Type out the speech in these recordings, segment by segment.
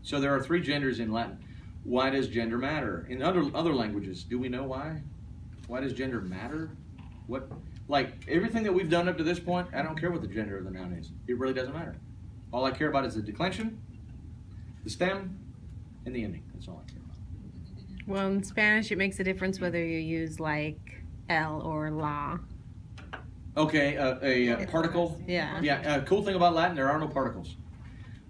So there are 3 genders in Latin. Why does gender matter? In other languages, do we know why? Why does gender matter? What, like everything that we've done up to this point, I don't care what the gender of the noun is. It really doesn't matter. All I care about is the declension, the stem, and the ending. That's all I care about. Well, in Spanish, it makes a difference whether you use like el or la. Okay, a particle. Yeah. Yeah. Cool thing about Latin, there are no particles.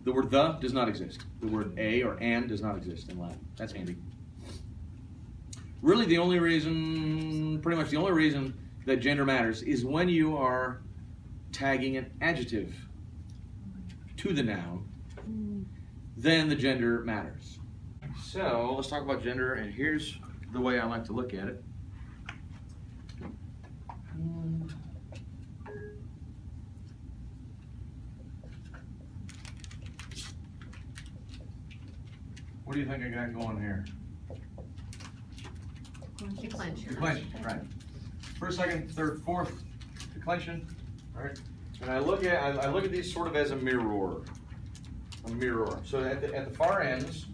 The word the does not exist. The word a or an does not exist in Latin. That's handy. Really, the only reason, pretty much the only reason that gender matters is when you are tagging an adjective to the noun, then the gender matters. So let's talk about gender, and here's the way I like to look at it. What do you think I got going here? Declension. Declension, right. First, second, third, fourth declension. All right. And I look at these sort of as a mirror. A mirror. So at the far ends,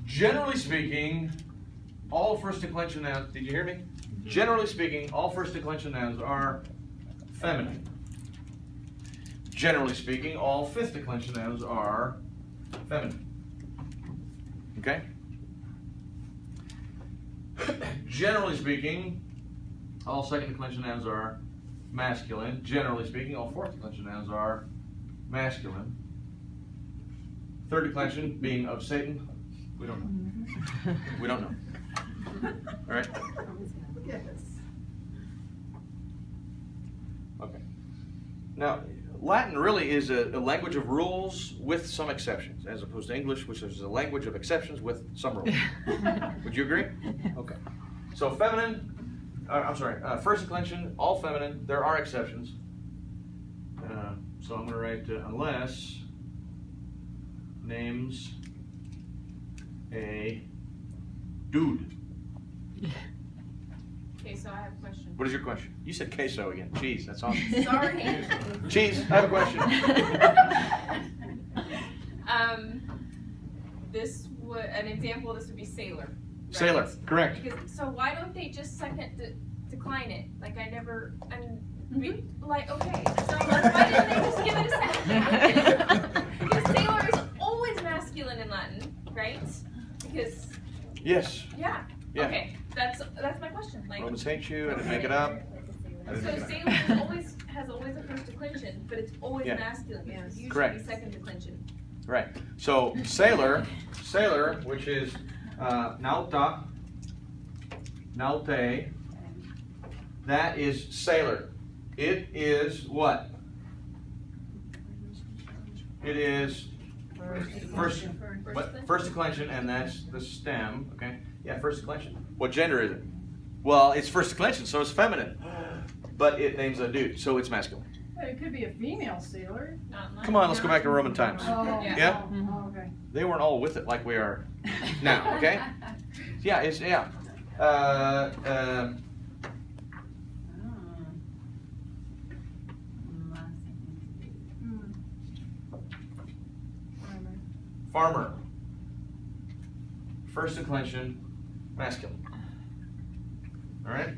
generally speaking, all first declension nouns. Did you hear me? Generally speaking, all first declension nouns are feminine. Generally speaking, all fifth declension nouns are feminine. Okay? Generally speaking, all second declension nouns are masculine. Generally speaking, all fourth declension nouns are masculine. Third declension being of Satan, we don't know. We don't know. All right? Yes. Okay. Now, Latin really is a language of rules with some exceptions, as opposed to English, which is a language of exceptions with some rules. Would you agree? Okay. So feminine, first declension, all feminine. There are exceptions. So I'm going to write unless names a dude. Okay, so I have a question. What is your question? You said queso again. Cheese. That's awesome. Sorry. Cheese. I have a question. An example of this would be sailor. Right? Sailor. Correct. So why don't they just second decline it? Like like, okay, so why didn't they just give it a second? Because sailor is always masculine in Latin, right? Because Yes. yeah. Yeah. Okay, that's my question. Like, Romans hate you. I didn't make it up. I didn't so make it up. sailor has always a first declension, but it's always Yeah. masculine. It's usually Correct. second declension. Right. So sailor, which is nauta, naute, that is sailor. It is what? It is first declension, and that's the stem. Okay. Yeah, first declension. What gender is it? Well, it's first declension, so it's feminine, but it names a dude, so it's masculine. It could be a female sailor. Come on, let's go back to Roman times. Oh, Yeah? Oh, okay. They weren't all with it like we are now, okay? Yeah, it's, yeah. Farmer. First declension, masculine. All right?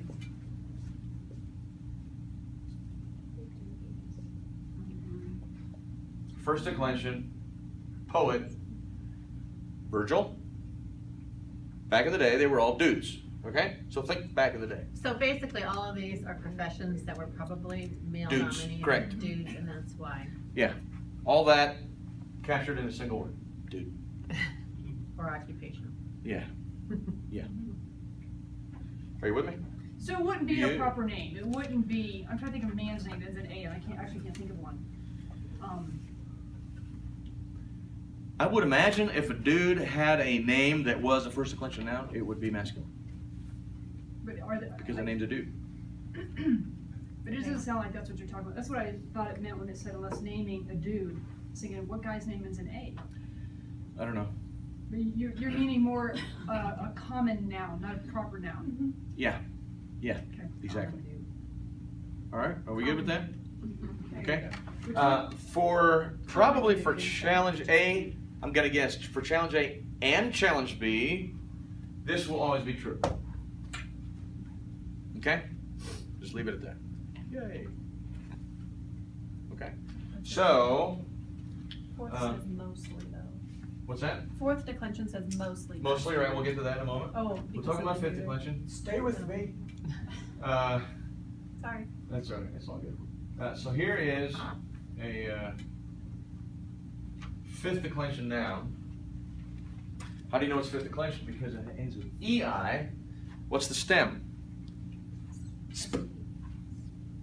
First declension, poet, Virgil. Back in the day, they were all dudes. Okay? So think back in the day. So basically, all of these are professions that were probably male Dudes, dominated. correct. Dudes, and that's why. Yeah. All that captured in a single word. Dude. Or occupation. Yeah. Yeah. Are you with me? So it wouldn't be You- a proper name. It wouldn't be. I'm trying to think of a man's name that ends in A, and I can't think of one. I would imagine if a dude had a name that was a first declension noun, it would be masculine. But are they, Because the name's a dude. But it doesn't sound like that's what you're talking about. That's what I thought it meant when it said unless naming a dude. Thinking, what guy's name ends in A? I don't know. But you're meaning more a common noun, not a proper noun. Yeah. Yeah. Okay. Exactly. All right. Are we good with that? Okay. Which Probably for challenge A, I'm going to guess for challenge A and challenge B, this will always be true. Okay? Just leave it at that. Yay. Okay. So, Fourth Uh, says mostly though. what's that? Fourth declension says mostly. Mostly, right? We'll get to that in a moment. Oh, We're because talking of about the fifth neuter. declension. Stay with me. Sorry. That's all right. It's all good. So here is a fifth declension noun. How do you know it's fifth declension? Because it ends with EI. What's the stem? Sp.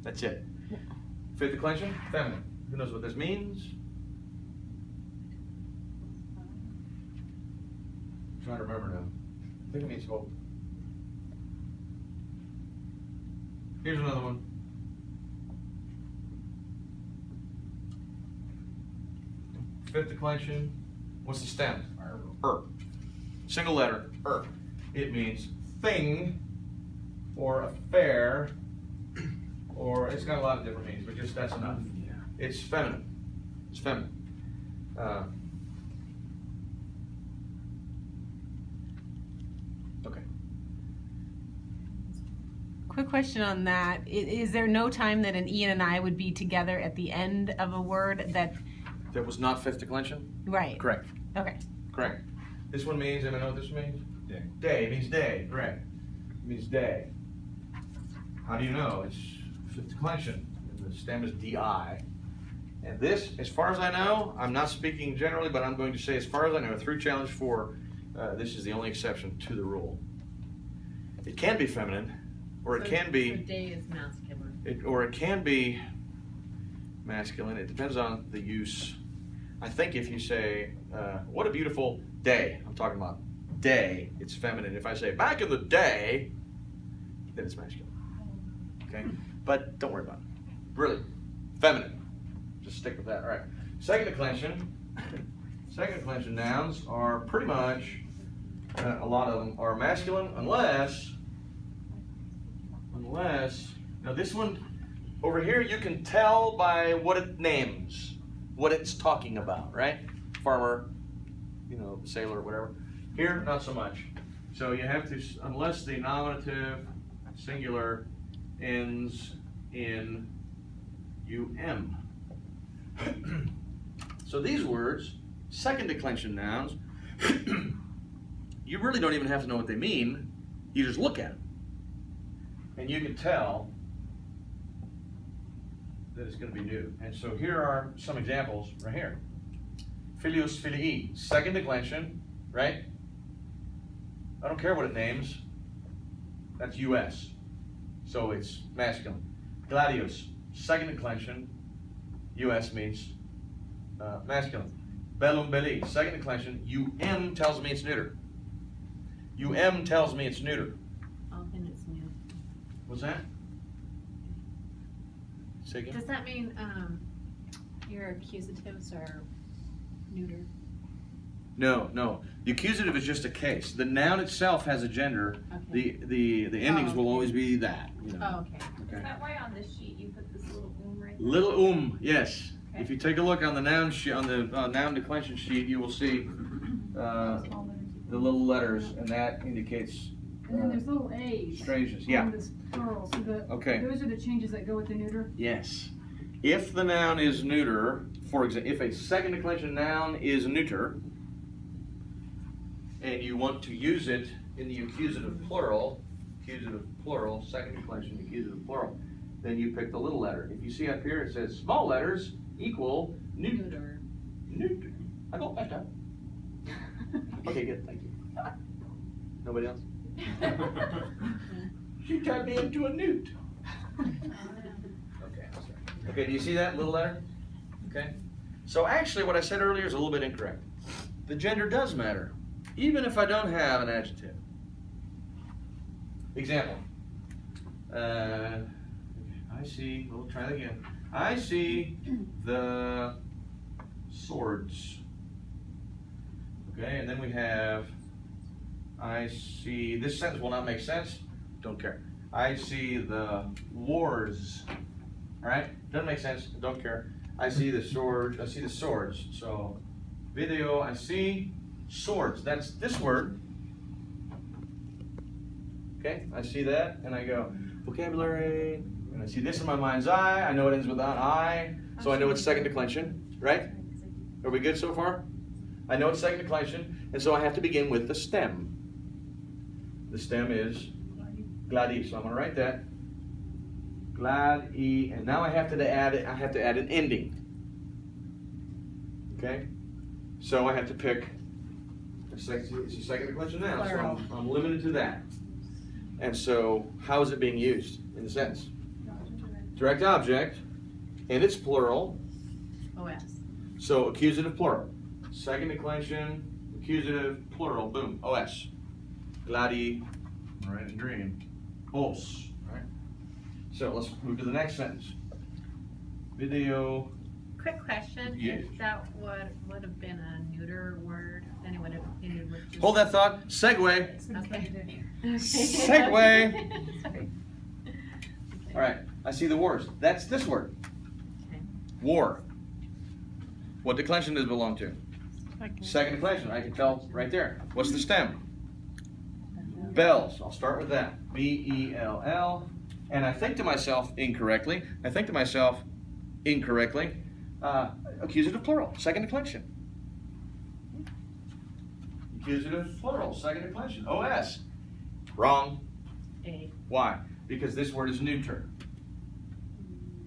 That's it. Fifth declension, feminine. Who knows what this means? I'm trying to remember now. I think it means hope. Here's another one. Fifth declension. What's the stem? Single letter. It means thing or affair, or it's got a lot of different meanings, but just that's enough. Yeah. It's feminine. It's feminine. Okay. Quick question on that. Is there no time that an E and an I would be together at the end of a word that, That was not fifth declension? right? Correct. Okay. Correct. This one means, I know what this means? Day. Day. It means day. Correct. It means day. How do you know? It's fifth declension. And the stem is DI. And this, as far as I know, I'm not speaking generally, but I'm going to say, as far as I know, through challenge 4, this is the only exception to the rule. It can be feminine, or it can So be, day is masculine. it can be masculine. It depends on the use. I think if you say, what a beautiful day, I'm talking about day, it's feminine. If I say, back in the day, then it's masculine. Okay? But don't worry about it. Really, feminine. Just stick with that. All right. Second declension nouns are pretty much, a lot of them are masculine unless, now this one over here you can tell by what it names, what it's talking about, right? Farmer, sailor, whatever. Here, not so much. So you have to, unless the nominative singular ends in um. So these words, second declension nouns, you really don't even have to know what they mean. You just look at them. And you can tell that it's going to be new. And so here are some examples right here. Filius filii, second declension, right? I don't care what it names. That's US. So it's masculine. Gladius, second declension, US means masculine. Bellum belli, second declension, um tells me it's neuter. Tells me it's neuter. Often it's new. What's that? Say again? Does that mean your accusatives are neuter? No. The accusative is just a case. The noun itself has a gender. Okay. The endings will okay. always be that. Oh, okay. Is that why on this sheet you put this little right there? Little yes. Okay. If you take a look on the noun sheet, on the noun declension sheet, you will see the little letters, and that indicates And then there's little A's. strangeness. On Yeah. this plural, so Okay. those are the changes that go with the neuter. Yes. If the noun is neuter, for example, if a second declension noun is neuter, and you want to use it in the accusative plural, second declension, accusative plural, then you pick the little letter. If you see up here, it says small letters equal neuter. Neuter. I got that down. Okay, good, thank you. Nobody else? She turned me into a newt. Okay, I'm sorry. Okay, do you see that little letter? Okay. So actually what I said earlier is a little bit incorrect. The gender does matter, even if I don't have an adjective. Example. I see, we'll try that again. I see the swords. Okay, and then we have, I see, this sentence will not make sense, don't care. I see the wars. All right, doesn't make sense, don't care. I see the swords, so Video, I see. Swords, that's this word. Okay, I see that, and I go, vocabulary, and I see this in my mind's eye. I know it ends with an I, so I know it's second declension, right? Are we good so far? I know it's second declension, and so I have to begin with the stem. The stem is gladi, so I'm going to write that. Glad-e, and now I have to add an ending. Okay? So I have to pick it's a second declension now, so I'm limited to that. And so how is it being used in the sentence? Direct object, and it's plural. OS. So accusative plural. Second declension, accusative plural, boom, OS. Gladi, right, and green. Os. Right? So let's move to the next sentence. Video. Quick question. Yes. If that would have been a neuter word, then it would have ended with just. Hold that thought. Segue. That's what Okay. it's gonna do. Segue. Sorry. All right. I see the wars. That's this word. Okay. War. What declension does it belong to? Second declension. I can tell right there. What's the stem? Bells. I'll start with that. B-E-L-L. And I think to myself incorrectly. Accusative plural. Second declension. Accusative plural. Second declension. O-S. Wrong. A. Why? Because this word is neuter.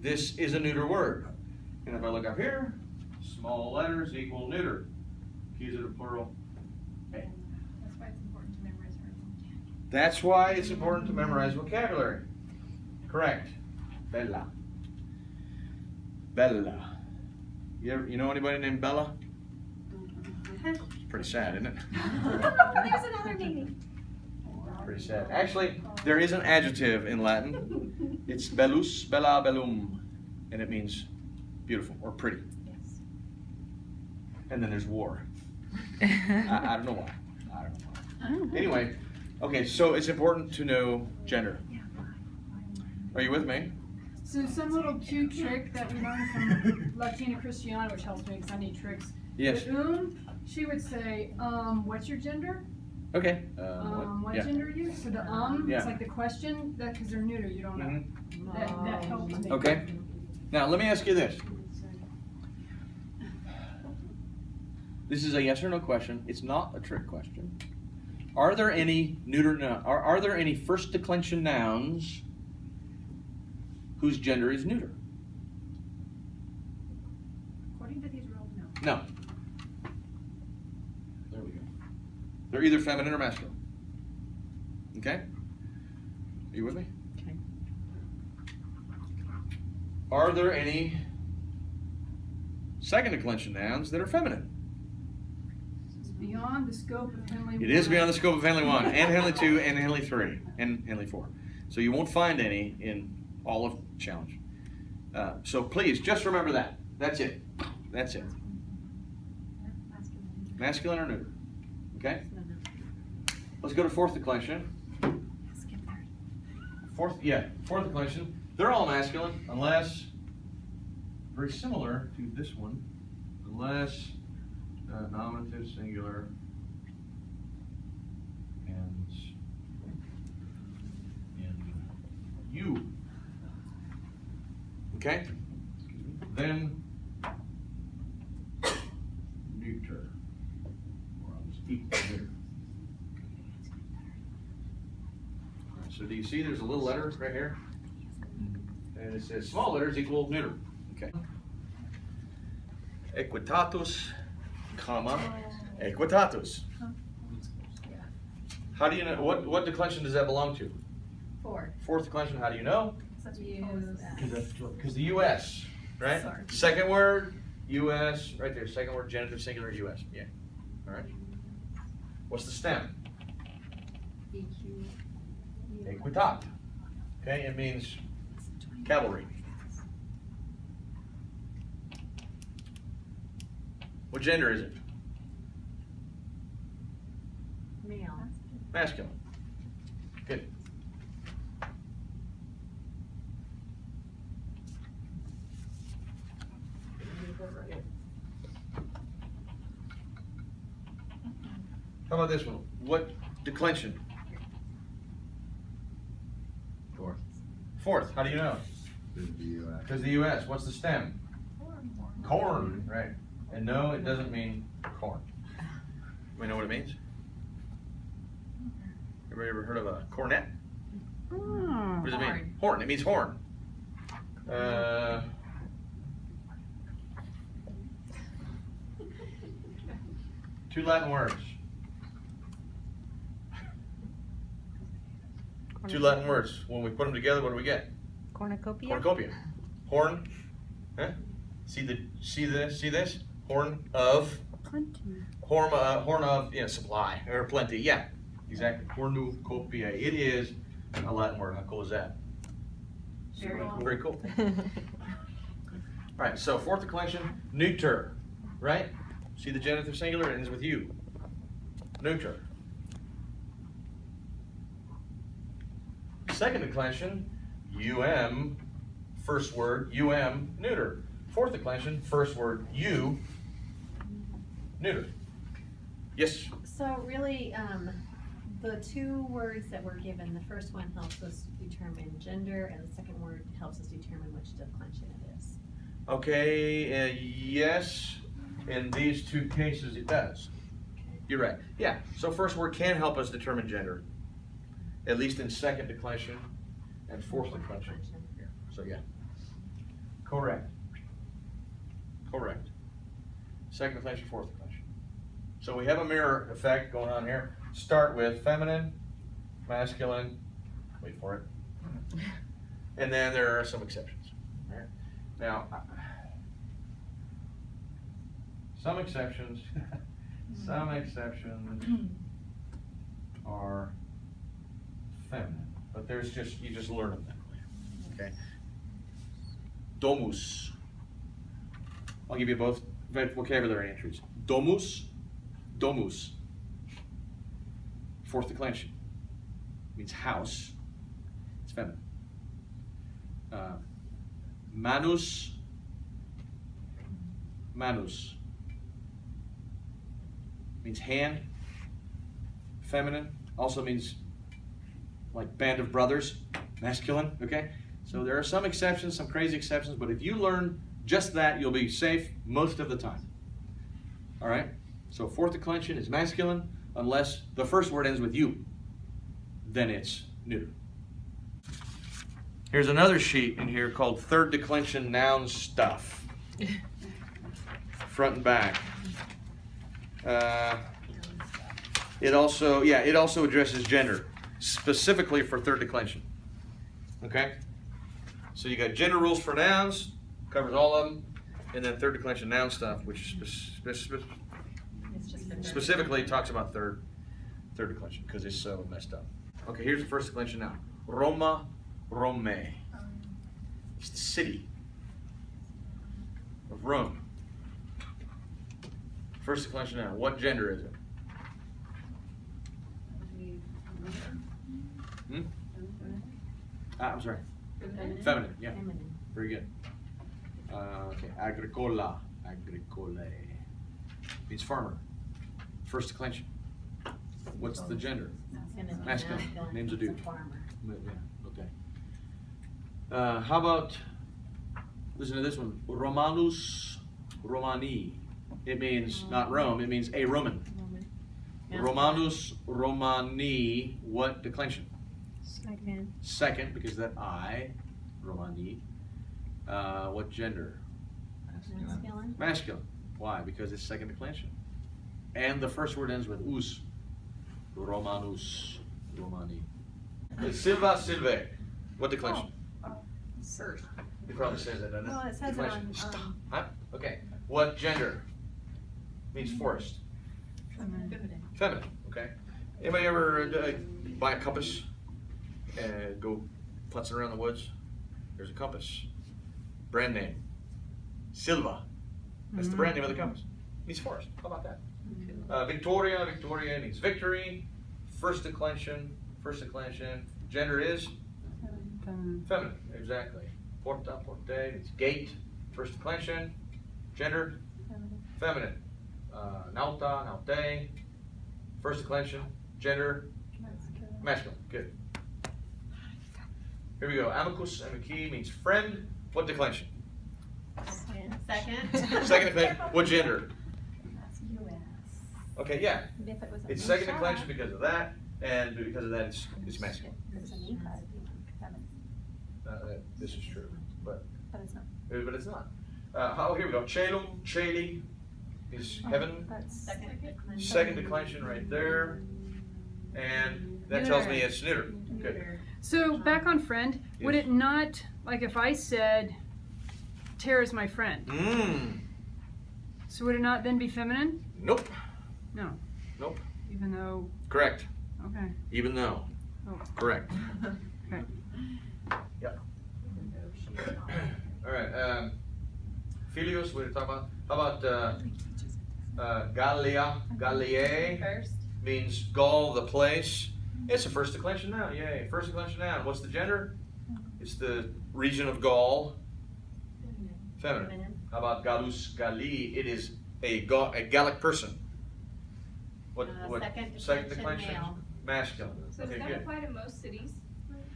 This is a neuter word. And if I look up here, small letters equal neuter. Accusative plural. A. That's why it's important to memorize her. That's why it's important to memorize vocabulary. Correct. Bella. Bella. You know anybody named Bella? It's pretty sad, isn't it? There's another meaning. Pretty sad. Actually, there is an adjective in Latin. It's bellus, bella, bellum, and it means beautiful or pretty. Yes. And then there's war. I don't know why. I don't know why. Anyway, okay, so it's important to know gender. Are you with me? So some little cute trick that we learned from Latina Christiana, which helps me because I need tricks. Yes. With she would say, what's your gender? Okay. What yeah. gender are you? So the Yeah. it's like the question, that because they're neuter, you don't know. Mhm. That helps me. Okay. Now, let me ask you this. This is a yes or no question. It's not a trick question. Are there any are there any first declension nouns whose gender is neuter? According to these rules, no. No. There we go. They're either feminine or masculine. Okay? Are you with me? Okay. Are there any second declension nouns that are feminine? It's beyond the scope of Henley. It is beyond the scope of Henley 1 and Henley 2 and Henley 3 and Henley 4. So you won't find any in all of Challenge. So please, just remember that. That's it. That's it. Masculine or neuter. Okay? Let's go to fourth declension. Fourth declension. They're all masculine unless, very similar to this one, unless nominative, singular, and you. Okay? Then neuter. Or I'll just equal neuter. So do you see there's a little letter right here? And it says small letters equal neuter. Okay. Equitatus, comma, equitatus. How do you know, what declension does that belong to? Four. Fourth declension, how do you know? Use. Because the U.S., right? Sorry. Second word, U.S., right there. Second word, genitive, singular, U.S. Yeah. All right. What's the stem? EQ. Equitat. Okay, it means cavalry. What gender is it? Male. Masculine. Good. How about this one? What declension? Fourth. Fourth. How do you know? Because the U.S. Because the U.S. What's the stem? Corn. Right. And no, it doesn't mean corn. We know what it means? Everybody ever heard of a cornet? What does it mean? Horn. It means horn. Two Latin words. Two Latin words. When we put them together, what do we get? Cornucopia. Cornucopia. Horn. Huh? See this? Horn of. Horn of supply or plenty. Yeah, exactly. Cornucopia. It is a Latin word. How cool is that? Very cool. Very cool. All right. So fourth declension, neuter. Right? See the genitive singular ends with U. Neuter. Second declension, first word, neuter. Fourth declension, first word, neuter. Yes? So really, the two words that were given, the first one helps us determine gender, and the second word helps us determine which declension it is. Okay, yes, in these two cases it does. You're right. Yeah, so first word can help us determine gender, at least in second declension and fourth declension. Yeah. So yeah, correct. Second declension, fourth declension. So we have a mirror effect going on here. Start with feminine, masculine, wait for it, and then there are some exceptions. All right. Now, some exceptions are feminine, but you just learn them that way. Okay. Domus. I'll give you both vocabulary entries. Domus. Fourth declension. Means house. It's feminine. Manus. Means hand. Feminine. Also means like band of brothers. Masculine. Okay? So there are some exceptions, some crazy exceptions, but if you learn just that, you'll be safe most of the time. All right? So fourth declension is masculine unless the first word ends with U. Then it's neuter. Here's another sheet in here called third declension noun stuff. Front and back. It also addresses gender, specifically for third declension. Okay? So you got gender rules for nouns, covers all of them, and then third declension noun stuff, which specifically talks about third declension because it's so messed up. Okay, here's the first declension noun. Roma, Rome. It's the city of Rome. First declension noun. What gender is it? I'm sorry. Feminine. Yeah. Feminine. Very good. Okay. Agricola. Agricole. Means farmer. First declension. What's the gender? Masculine. Name's a dude. Farmer. Yeah. Okay. How about, listen to this one. Romanus Romani. It means not Rome. It means a Roman. Romanus Romani. What declension? Second, because that I, Romani. What gender? Masculine. Masculine. Why? Because it's second declension. And the first word ends with us. Romanus Romani. Silva Silve. What declension? First. It probably says that, doesn't it? Well, it says it Declension. on. Huh? Okay. What gender? Means forest. Feminine. Feminine. Okay. Anybody ever buy a compass and go putzing around the woods? There's a compass. Brand name. Silva. That's the brand name of the compass. Means forest. How about that? Victoria. Victoria means victory. First declension. Gender is feminine. Exactly. Porta, porte means gate. First declension. Gender feminine. Nauta, naute. First declension, gender, masculine. Good. Here we go. Amicus, amici means friend. What declension? Second. Second declension. What gender? US. Okay, yeah. If it was a It's second shot, declension because of that, and because of that, it's masculine. If it's a Nika, it'd be feminine. This is true, but But it's not. it's not. Here we go. Celum, celi is heaven. Second declension. Second declension right there, and that tells me it's neuter. Good. So back on friend, would Yes. it not, like if I said, Tara's my friend, so would it not then be feminine? Nope. No. Nope. Even though, Correct. okay. Even though. Oh. Correct. Okay. Yep. All right. Philios, what are you talking about? How about Gallia? Galliae First. means Gaul, the place. It's a first declension noun. Yay. First declension noun. What's the gender? It's the region of Gaul. Feminine. Feminine. How about Gallus, Galli? It is a Gallic person. What? Second declension, male. Masculine. So does Okay, that good. apply to most cities?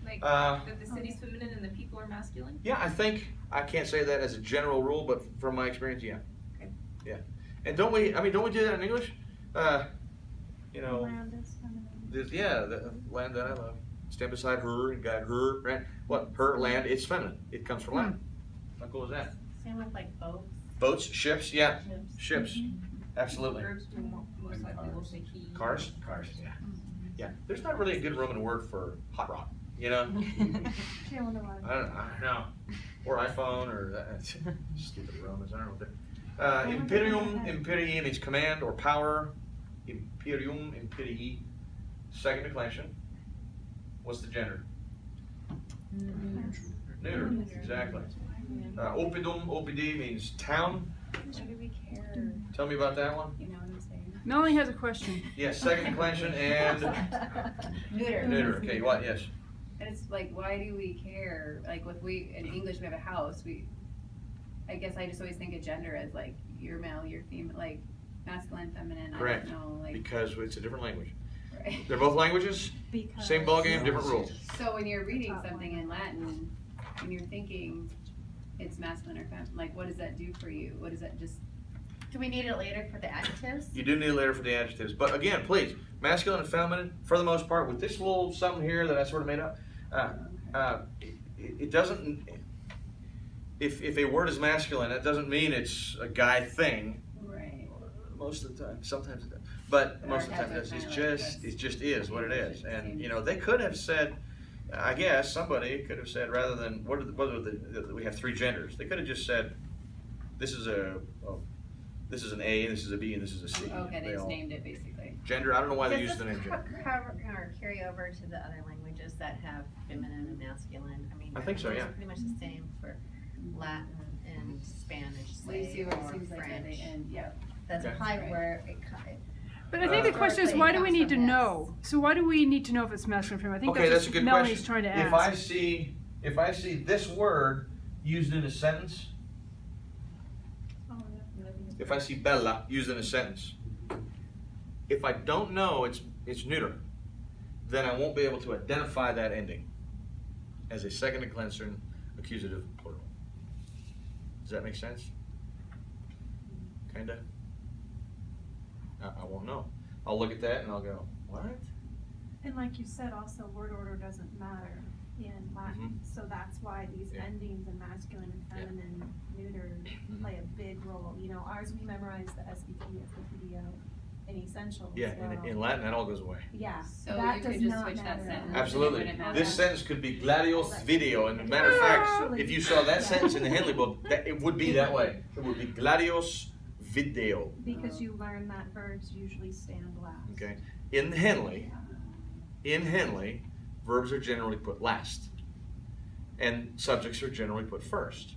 Like Uh, that the city's feminine and the people are masculine? Yeah, I think I can't say that as a general rule, but from my experience, yeah. Okay. Yeah. And don't we do that in English? You know, the land that I love. Stand beside her and guide her, right? What? Her land, it's feminine. It comes from Latin. How cool is that? Same with like boats. Boats, ships, yeah. Ships. Ships. Absolutely. Verbs do most likely will say he. Cars? Cars, yeah. Yeah. There's not really a good Roman word for hot rod, you know? I don't know. Or iPhone or that. Stupid Romans, I don't know what they're. Imperium, imperii means command or power. Imperium, imperii. Second declension. What's the gender? Neuter, exactly. Oppidum, oppidi means town. Why do we care? Tell me about that one. You know what I'm saying? Melanie has a question. Yes, second declension and Neuter. neuter. Okay, what? Yes. And it's like, why do we care? Like, if we, in English, we have a house, I guess I just always think of gender as like, you're male, you're female, like, masculine, feminine, Correct. I don't know, like, Because it's a different language. right? They're both languages. Same ballgame, different rules. So when you're reading something in Latin, when you're thinking it's masculine or feminine, like, what does that do for you? What does that just, Do we need it later for the adjectives? You do need a letter for the adjectives. But again, please, masculine and feminine, for the most part, with this little something here that I sort of made up, it doesn't, if a word is masculine, that doesn't mean it's a guy thing. right? Most of the time, sometimes it does. But But most of the time it does. It just is what it is. And, you know, they could have said, I guess, somebody could have said, rather than, we have three genders. They could have just said, this is an A, this is a B, and this is a C. Okay, they just all- named it basically. Gender, I don't know why they Does use the name this gender. carry over to the other languages that have feminine and masculine? I mean, I think so, it's yeah. pretty much the same for Latin and Spanish, So you say, see where it or seems like at French. the end, yeah. That's Okay. probably Right. where it But I think the question is, Historically, why it do we comes need to from this. know? So why do we need to know if it's masculine or feminine? I think Okay, that's that's a what good Melanie's question. trying to ask. If I see this word used in a sentence, if I see bella used in a sentence, if I don't know it's neuter, then I won't be able to identify that ending as a second declension accusative plural. Does that make sense? Kinda? I won't know. I'll look at that and I'll go, what? And like you said, also word order doesn't matter in Latin, so that's why these Yeah. endings in masculine and feminine, neuter play a big role. You know, ours, we memorize the SVP as the PDO in essentials. Yeah, well. in Latin that all goes away. Yeah, So that you does could just not switch that matter. sentence. Absolutely. Wouldn't matter. This sentence could be gladios video, and matter of fact, if you saw that sentence in the Henley book, it would be that way. It would be gladios video. Because you learn that verbs usually stand last. Okay. In Henley, verbs are generally put last, and subjects are generally put first.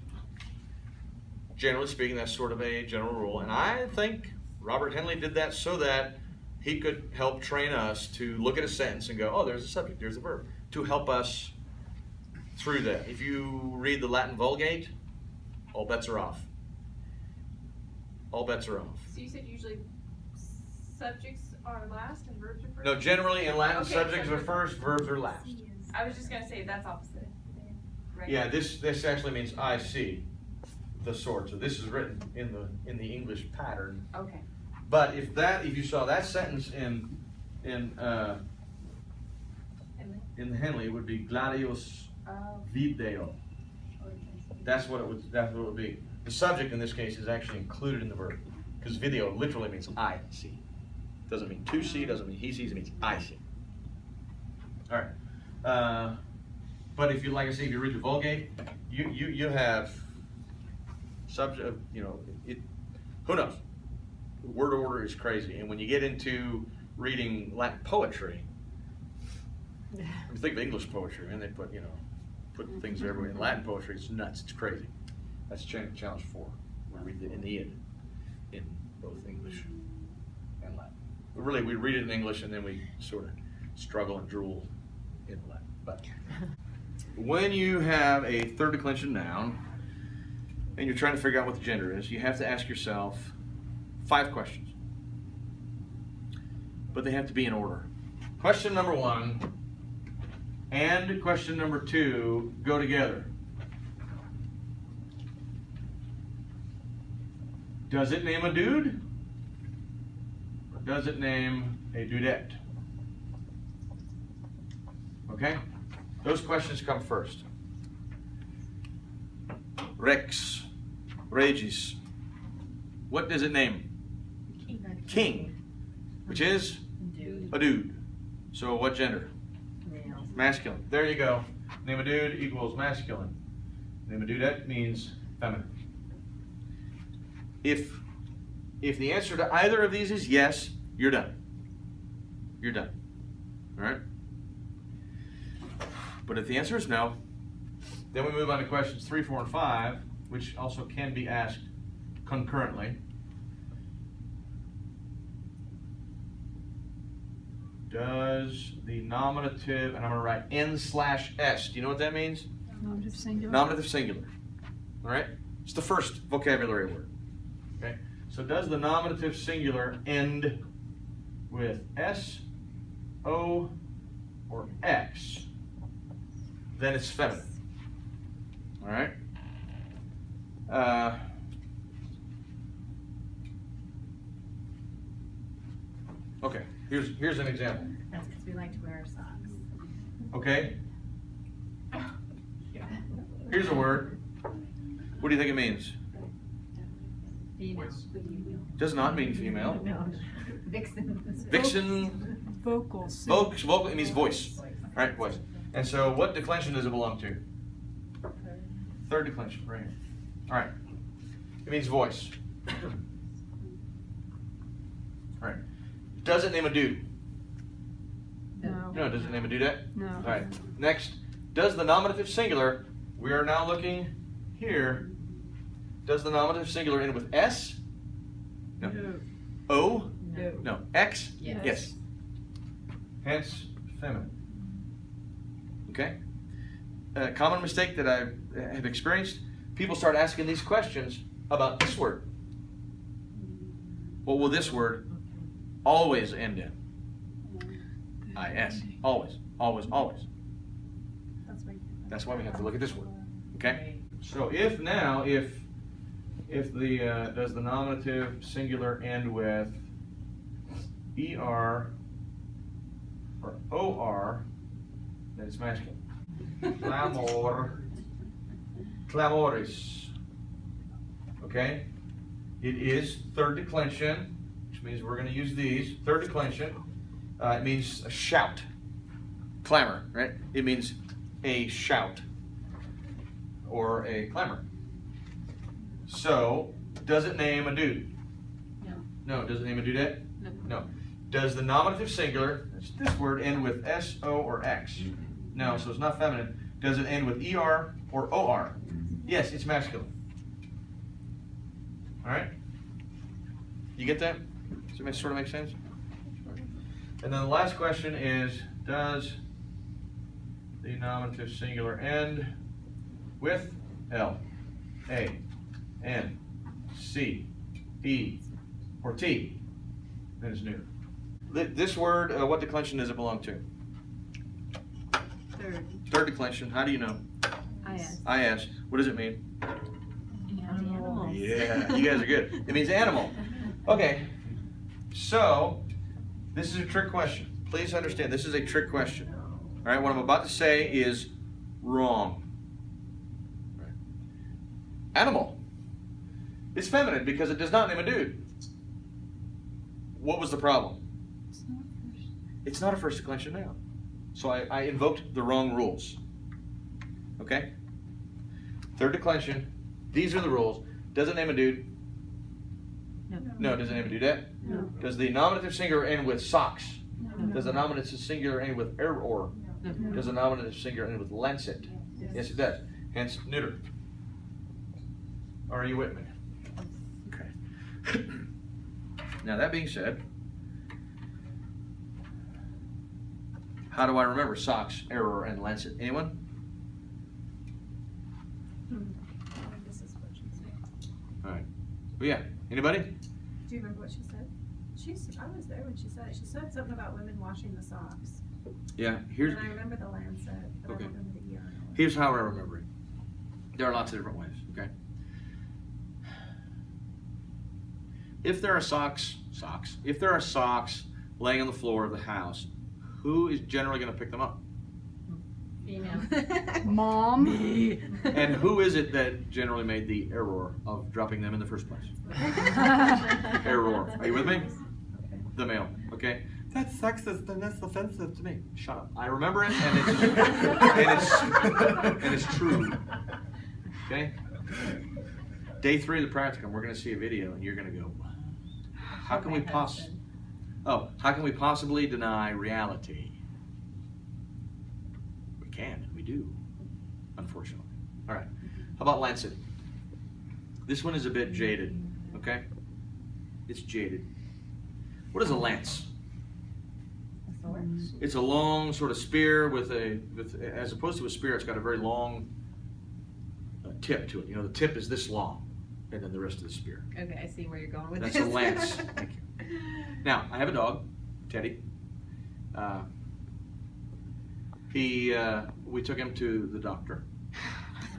Generally speaking, that's sort of a general rule, and I think Robert Henley did that so that he could help train us to look at a sentence and go, oh, there's a subject, there's a verb, to help us through that. If you read the Latin Vulgate, all bets are off. All bets are off. So you said usually subjects are last and verbs are first? No, generally in Latin, Okay, subjects are subject. first, verbs are last. I was just gonna say that's opposite. Right? Yeah, this actually means I see the sword. So this is written in the English pattern. Okay. But if you saw that sentence in the Henley, it would be gladius Oh. video. That's what it would be. The subject in this case is actually included in the verb, because video literally means I see. Doesn't mean to see. Doesn't mean he sees. It means I see. All right. But if you, like I say, if you read the Vulgate, you have subject. Who knows? Word order is crazy, and when you get into reading Latin poetry, I mean, think of English poetry, and they put things everywhere. In Latin poetry, it's nuts. It's crazy. That's challenge 4. We read the Aeneid in both English and Latin. But really, we read it in English, and then we sort of struggle and drool in Latin. But when you have a third declension noun, and you're trying to figure out what the gender is, you have to ask yourself 5 questions. But they have to be in order. Question number 1 and question number 2 go together. Does it name a dude? Or does it name a dudette? Okay? Those questions come first. Rex, regis. What does it name? King, which is a dude. So what gender? Masculine. There you go. Name a dude equals masculine. Name a dudette means feminine. If the answer to either of these is yes, you're done. You're done. All right? But if the answer is no, then we move on to questions 3, 4, and 5, which also can be asked concurrently. Does the nominative, and I'm going to write N/S. Do you know what that means? Nominative singular. Nominative singular. All right? It's the first vocabulary word. Okay? So does the nominative singular end with S, O, or X? Then it's feminine. All right? Okay, here's an example. That's because we like to wear our socks. Okay? Here's a word. What do you think it means? Female. Does not mean female. No. Vixen. Vixen. Vocal. Vocal, it means voice. All right, voice. And so what declension does it belong to? Third declension, right here. All right. It means voice. All right. Does it name a dude? No. No, does it name a dudette? No. All right. Next, does the nominative singular, we are now looking here, does the nominative singular end with S? No. O? No. No. X? Yes. Yes. Hence, feminine. Okay? A common mistake that I have experienced, people start asking these questions about this word. What will this word always end in? IS. Always. Always. Always. That's why we have to look at this word. Okay? So if the does the nominative singular end with ER or OR, then it's masculine. Clamor. Clamoris. Okay? It is third declension, which means we're going to use these. Third declension. It means a shout. Clamor, right? It means a shout or a clamor. So, does it name a dude? No. No. Does it name a dudette? No. No. Does the nominative singular, that's this word, end with S, O, or X? No, so it's not feminine. Does it end with ER or OR? Yes, it's masculine. All right? You get that? Does it sort of make sense? And then the last question is, does the nominative singular end with L, A, N, C, E, or T? Then it's neuter. This word, what declension does it belong to? Third. Third declension. How do you know? IS. What does it mean? Animals. Yeah, you guys are good. It means animal. Okay, so this is a trick question. Please understand, this is a trick question. All right, what I'm about to say is wrong. Right. Animal. It's feminine because it does not name a dude. What was the problem? It's not a first declension noun. So I invoked the wrong rules. Okay? Third declension. These are the rules. Doesn't name a dude. No, doesn't name a dudette. No. Does the nominative singular end with socks? No. Does the nominative singular end with error? No. Does the nominative singular end with lancet? Yes, it does. Hence, neuter. Are you with me? Okay. Now, that being said, how do I remember socks, error, and lancet? Anyone? This is what she said. All right. Oh, yeah. Anybody? Do you remember what she said? I was there when she said it. She said something about women washing the socks. Yeah. Here's And I remember the Lancet, but Okay. I don't remember the ER. Here's how I remember it. There are lots of different ways, okay? If there are socks, if there are socks laying on the floor of the house, who is generally going to pick them up? Female. Mom. And who is it that generally made the error of dropping them in the first place? Error. Are you with me? The male, okay? That's sexist and that's offensive to me. Shut up. I remember it and it's true. Okay? Day 3 of the practicum, we're going to see a video and you're going to go, how can we possibly deny reality? We can, and we do, unfortunately. All right. How about lancet? This one is a bit jaded, okay? It's jaded. What is a lance? It's a long sort of spear with as opposed to a spear, it's got a very long tip to it. You know, the tip is this long, and then the rest of the spear. Okay, I see where you're going with That's this. a lance. Thank you. Now, I have a dog, Teddy. We took him to the doctor.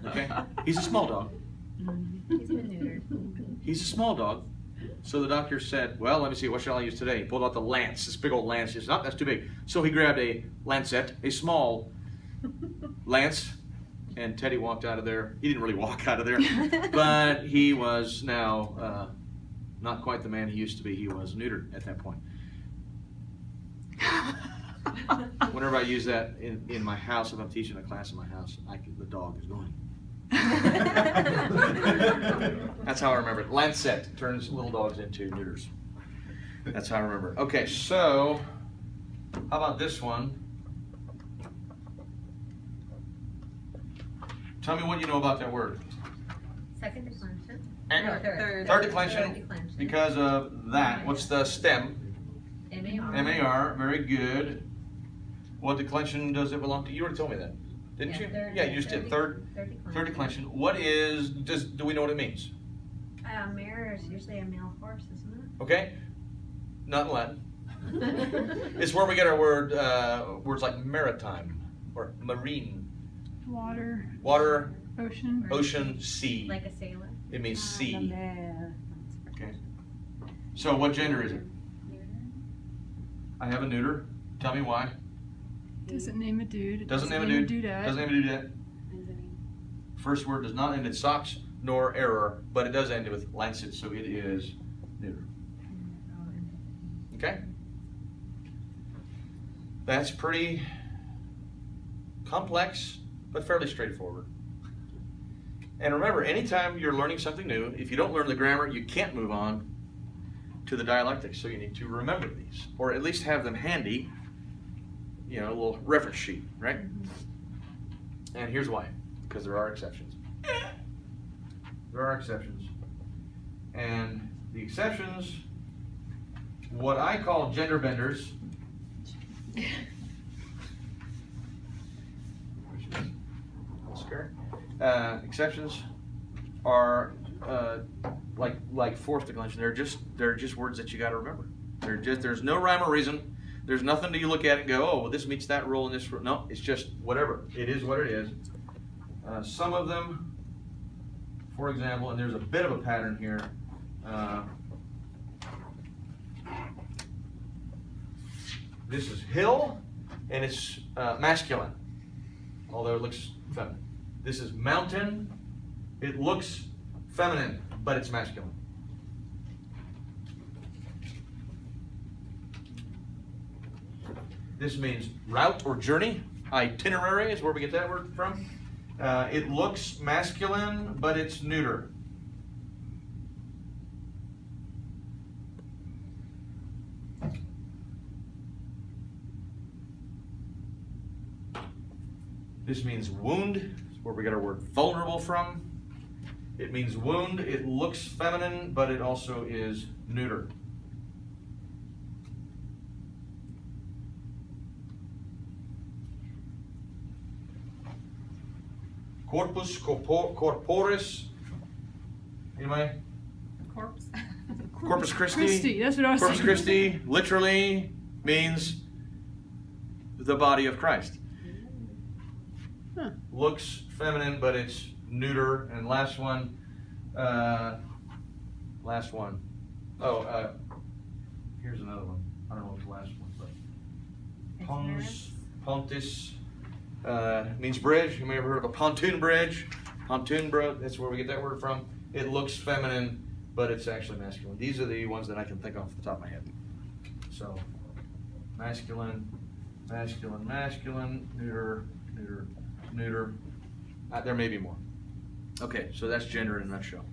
Okay, he's a small dog. He's been neutered. He's a small dog. So the doctor said, well, let me see, what shall I use today? He pulled out the lance, this big old lance. He said, oh, that's too big. So he grabbed a lancet, a small lance, and Teddy walked out of there. He didn't really walk out of there, but he was now not quite the man he used to be. He was neutered at that point. Whenever I use that in my house, if I'm teaching a class in my house, the dog is going. That's how I remember it. Lancet turns little dogs into neuters. That's how I remember it. Okay, so how about this one? Tell me what you know about that word. Second declension. No, third. Third declension. Because of that. What's the stem? MAR. MAR. Very good. What declension does it belong to? You already told me that, didn't you? Yeah, you just did. Third declension. What is? Do we know what it means? Mare is usually a male horse, isn't it? Okay. Not in Latin. It's where we get our words like maritime or marine. Water. Water, ocean, sea. Like a sailor. It means sea. Okay. So what gender is it? I have a neuter. Tell me why. Doesn't name a dude. Doesn't name a dude. Doesn't name a dudette. First word does not end in socks nor error, but it does end with lancet, so it is neuter. Okay? That's pretty complex, but fairly straightforward. And remember, anytime you're learning something new, if you don't learn the grammar, you can't move on to the dialectics. So you need to remember these, or at least have them handy, you know, a little reference sheet, right? And here's why, because there are exceptions. There are exceptions. And the exceptions, what I call gender benders, exceptions are like fourth declension. They're just words that you got to remember. There's no rhyme or reason. There's nothing that you look at and go, oh, well, this meets that rule and this rule. No, it's just whatever. It is what it is. Some of them, for example, and there's a bit of a pattern here. This is hill, and it's masculine, although it looks feminine. This is mountain. It looks feminine, but it's masculine. This means route or journey. Itinerary is where we get that word from. It looks masculine, but it's neuter. This means wound. It's where we get our word vulnerable from. It means wound. It looks feminine, but it also is neuter. Corpus corporis. Anybody? Corpse. Corpus Christi. Christi, that's what I was Corpus saying. Christi literally means the body of Christ. Huh. Looks feminine, but it's neuter. And last one. Here's another one. I don't know what the last one, but Pontis means bridge. You may have heard of a pontoon bridge. Pontoon bridge. That's where we get that word from. It looks feminine, but it's actually masculine. These are the ones that I can think off the top of my head. So, masculine, masculine, masculine, neuter, neuter, neuter. There may be more. Okay, so that's gender in a nutshell.